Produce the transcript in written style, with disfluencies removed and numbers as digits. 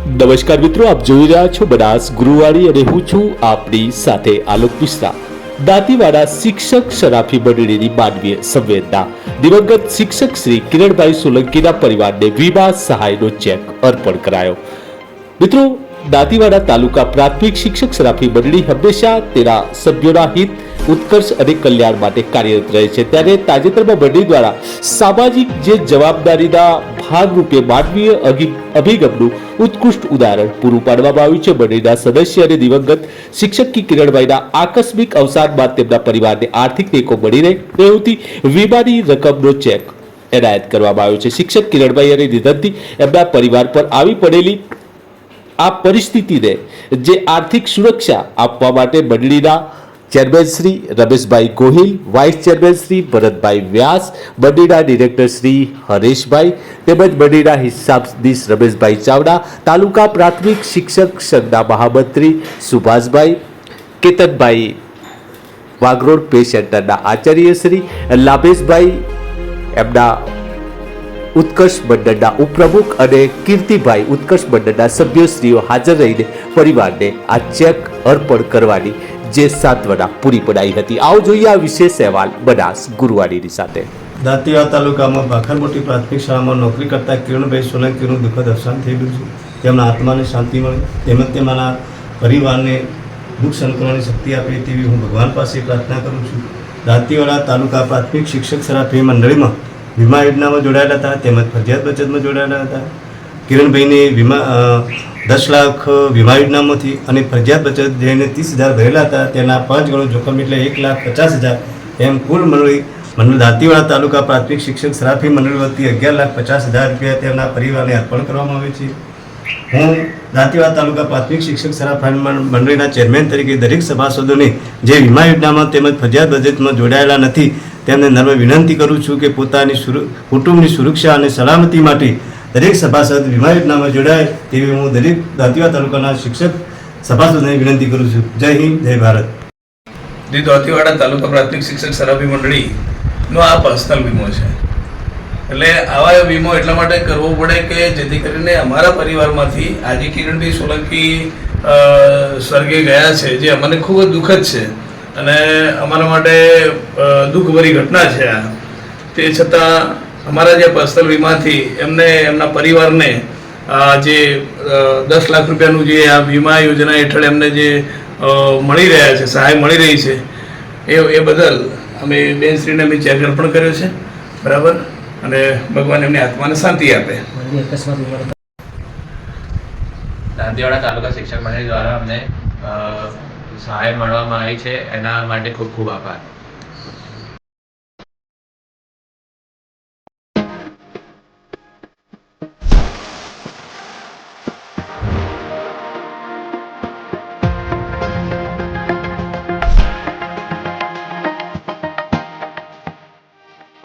નમસ્કાર મિત્રો, આપ જોઈ રહ્યા છો બનાસ ગુરુવારી અને હું છું આપની સાથે આલોક મિશ્રા। દાંતીવાડા શિક્ષક શરાફી મંડળીની માનવીય સંવેદના। દિવંગત શિક્ષક શ્રી કિરણભાઈ સોલંકીના પરિવારને વીમા સહાયનો ચેક અર્પણ કરાયો। મિત્રો, દાંતીવાડા તાલુકા પ્રાથમિક શિક્ષક શરાફી મંડળી હંમેશા તેના સભ્યોના હિત, ઉત્કર્ષ અને કલ્યાણ માટે કાર્યરત રહે છે। ત્યારે તાજેતરમાં મંડળી દ્વારા સામાજિક જે જવાબદારીના ભાગરૂપે માનવીય અભિગમનું ઉત્કૃષ્ટ ઉદાહરણ પૂરું પાડવામાં આવ્યું છે। મંડળીના સદસ્ય અને દિવંગત શિક્ષક કિરણભાઈના આકસ્મિક અવસાન બાદ તેમના પરિવારને આર્થિક ટેકો મળી રહે તે હેતુથી વીમાની રકમનો ચેક એનાયત કરવામાં આવ્યો છે। શિક્ષક કિરણભાઈ અને નિધનથી એમના પરિવાર પર આવી પડેલી આ પરિસ્થિતિને જે આર્થિક સુરક્ષા આપવા માટે મંડળીના chairman Shri Rameshbhai Gohil, vice chairman Shri Bharatbhai Vyas, મંડળીના ડિરેક્ટર શ્રી હરેશભાઈ તેમજ મંડળીના હિસાબનીશ રમેશભાઈ ચાવડા, તાલુકા પ્રાથમિક શિક્ષક સંઘના મહામંત્રી સુભાષભાઈ, કેતનભાઈ વાગરોડ પે સેન્ટરના આચાર્ય શ્રી લાભેશભાઈ, એમના ઉત્કર્ષ મંડળના ઉપપ્રમુખ અને કીર્તિભાઈ ઉત્કર્ષ મંડળના સભ્યશ્રીઓ હાજર રહીને પરિવારને આ ચેક અર્પણ કરવાની જે સાંત્વના પૂરી પડાઈ હતી। આવો જોઈએ આ વિશેષ અહેવાલ બનાસ ગુરુવારીની સાથે। દાંતીવાડા તાલુકામાં ભાખરમોટી પ્રાથમિક શાળામાં નોકરી કરતા કિરણભાઈ સોલંકીનું દુઃખદ અવસાન થયેલું છે। તેમના આત્માને શાંતિ મળે તેમજ તેમના પરિવારને દુઃખ સહન કરવાની શક્તિ આપે તેવી હું ભગવાન પાસે પ્રાર્થના કરું છું। દાંતીવાડા તાલુકા પ્રાથમિક શિક્ષક શરાફી મંડળીમાં વીમા યોજનામાં જોડાયેલા હતા તેમજ ફરજિયાત બચતમાં જોડાયેલા હતા। કિરણભાઈને વીમા 10 લાખ વીમા યોજનામાંથી અને ફરજિયાત બચત જેને 30,000 ભરેલા હતા તેના 5 ગણું જોખમ એટલે 1,50,000 એમ કુલ મંડળ દાંતીવાડા તાલુકા પ્રાથમિક શિક્ષક શરાફી મંડળ વતી 11,50,000 રૂપિયા તેમના પરિવારને અર્પણ કરવામાં આવે છે। હું દાંતીવાડા તાલુકા પ્રાથમિક શિક્ષક શરાફી મંડળીના ચેરમેન તરીકે દરેક સભાસદોને જે વીમા યોજનામાં તેમજ ફરજિયાત બચતમાં જોડાયેલા નથી તેમને નમ્ર વિનંતી કરું છું કે પોતાની કુટુંબની સુરક્ષા અને સલામતી માટે દરેક સભાસદ વીમા યોજનામાં જોડાય તેવી હું દરેક દાંતીવાડા તાલુકાના શિક્ષક સભાસદોને વિનંતી કરું છું। જય હિન્દ, જય ભારત। દાંતીવાડા તાલુકા પ્રાથમિક શિક્ષક શરાફી મંડળીનો આ પર્સનલ વીમો છે। એટલે આવા વીમો એટલા માટે કરવો પડે કે જેથી કરીને અમારા પરિવારમાંથી આજે કિરણભાઈ સોલંકી સ્વર્ગે ગયા છે, જે અમને ખૂબ જ દુઃખદ છે અને અમારા માટે દુઃખભરી ઘટના છે આ। તે છતાં અમારા જે પર્સનલ વીમાથી એમને એમના પરિવારને જે 10 લાખ રૂપિયાનું જે આ વીમા યોજના હેઠળ એમને જે મળી રહ્યા છે, સહાય મળી રહી છે એ બદલ અમે બેનશ્રીને અમે ચેક અર્પણ કર્યો છે, બરાબર, અને ભગવાન એમની આત્માને શાંતિ આપે। દાંતીવાડા તાલુકા શિક્ષક મંડળ દ્વારા અમને સહાય મળવામાં આવી છે, એના માટે ખૂબ ખૂબ આભાર।